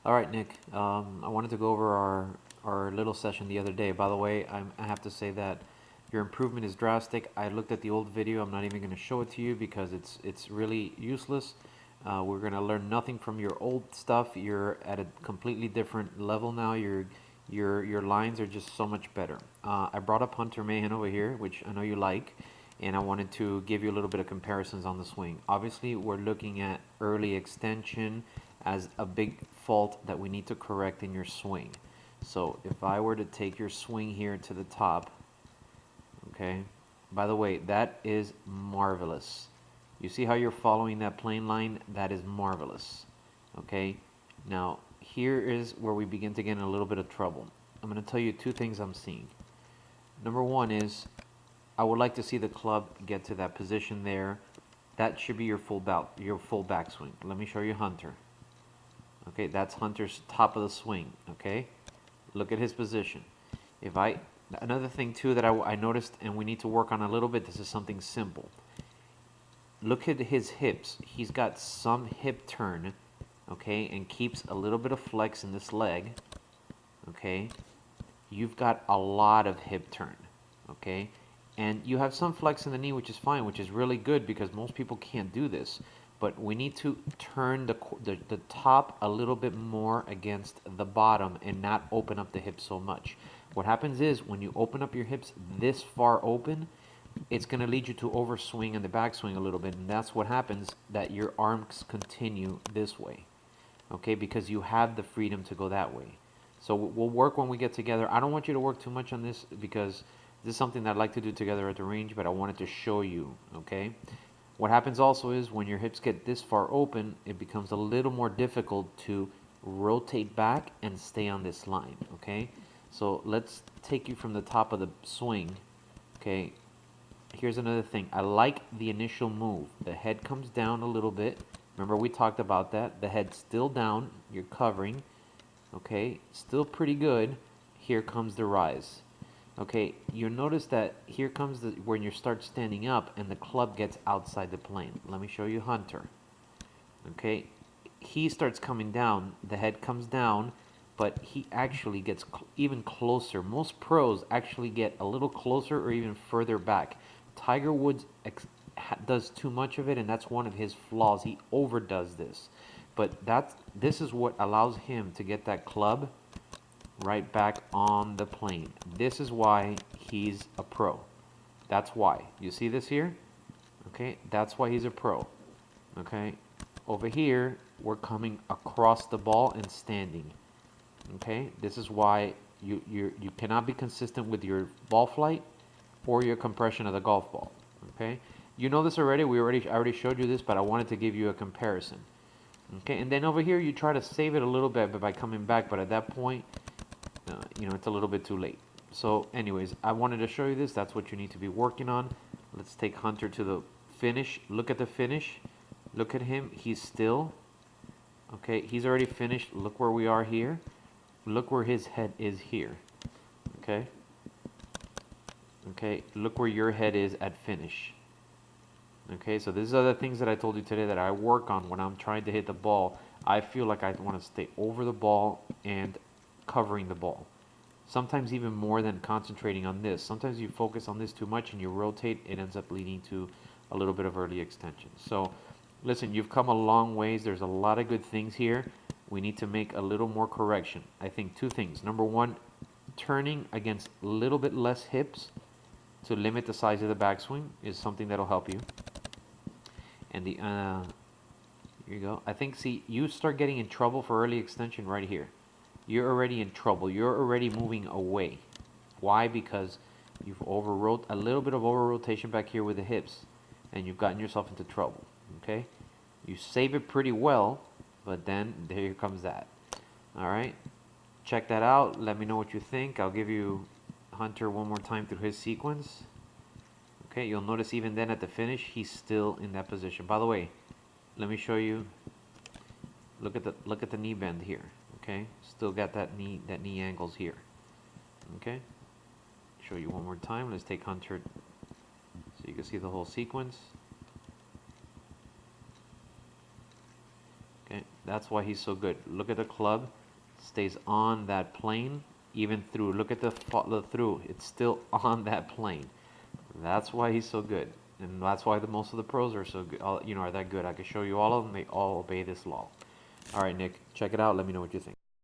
All right, Nick. I wanted to go over our little session the other day. By the way, I have to say that your improvement is drastic. I looked at the old video. I'm not even going to show it to you because it's really useless. We're going to learn nothing from your old stuff. You're at a completely different level now. Your lines are just so much better. I brought up Hunter Mahan over here, which I know you like, and I wanted to give you a little bit of comparisons on the swing. Obviously, we're looking at early extension as a big fault that we need to correct in your swing. So if I were to take your swing here to the top, okay, by the way, that is marvelous. You see how you're following that plane line? That is marvelous. Okay, now here is where we begin to get in a little bit of trouble. I'm going to tell you two things I'm seeing. Number one is I would like to see the club get to that position there. That should be your full backswing. Let me show you Hunter. Okay, that's Hunter's top of the swing. Okay, look at his position. Another thing too that I noticed and we need to work on a little bit, this is something simple. Look at his hips. He's got some hip turn, okay, and keeps a little bit of flex in this leg, okay. You've got a lot of hip turn, okay, and you have some flex in the knee, which is fine, which is really good because most people can't do this. But we need to turn the top a little bit more against the bottom and not open up the hips so much. What happens is when you open up your hips this far open, it's going to lead you to overswing and the backswing a little bit, and that's what happens, that your arms continue this way, okay, because you have the freedom to go that way. So we'll work when we get together. I don't want you to work too much on this because this is something that I'd like to do together at the range, but I wanted to show you, okay? What happens also is when your hips get this far open, it becomes a little more difficult to rotate back and stay on this line, okay? So let's take you from the top of the swing, okay? Here's another thing. I like the initial move. The head comes down a little bit. Remember we talked about that. The head's still down. You're covering, okay? Still pretty good. Here comes the rise. Okay, you notice that here comes when you start standing up and the club gets outside the plane. Let me show you Hunter. Okay, he starts coming down, the head comes down, but he actually gets even closer. Most pros actually get a little closer or even further back. Tiger Woods does too much of it, and that's one of his flaws. He overdoes this. But this is what allows him to get that club right back on the plane. This is why he's a pro. That's why. You see this here? Okay, that's why he's a pro. Okay, over here, we're coming across the ball and standing. Okay, this is why you cannot be consistent with your ball flight or your compression of the golf ball. Okay, you know this already. I already showed you this, but I wanted to give you a comparison. Okay, and then over here, you try to save it a little bit by coming back, but at that point, it's a little bit too late. So anyways, I wanted to show you this. That's what you need to be working on. Let's take Hunter to the finish. Look at the finish. Look at him. He's still. Okay, he's already finished. Look where we are here. Look where his head is here. Okay. Okay, look where your head is at finish. Okay, so these are the things that I told you today that I work on when I'm trying to hit the ball. I feel like I want to stay over the ball and covering the ball. Sometimes even more than concentrating on this. Sometimes you focus on this too much and you rotate, it ends up leading to a little bit of early extension. So listen, you've come a long ways. There's a lot of good things here. We need to make a little more correction. I think two things. Number one, turning against a little bit less hips to limit the size of the backswing is something that'll help you. And here you go. I think, see, you start getting in trouble for early extension right here. You're already in trouble. You're already moving away. Why? Because you've a little bit of over rotation back here with the hips, and you've gotten yourself into trouble. Okay, you save it pretty well, but then here comes that. All right, check that out. Let me know what you think. I'll give you Hunter one more time through his sequence. Okay, you'll notice even then at the finish, he's still in that position. By the way, let me show you. Look at the knee bend here. Okay, still got that knee angles here. Okay, show you one more time. Let's take Hunter so you can see the whole sequence. Okay, That's why he's so good. Look at the club, stays on that plane even through. Look at the through. It's still on that plane. That's why he's so good, and that's why most of the pros are so good. Are that good. I can show you all of them. They all obey this law. All right, Nick, check it out. Let me know what you think.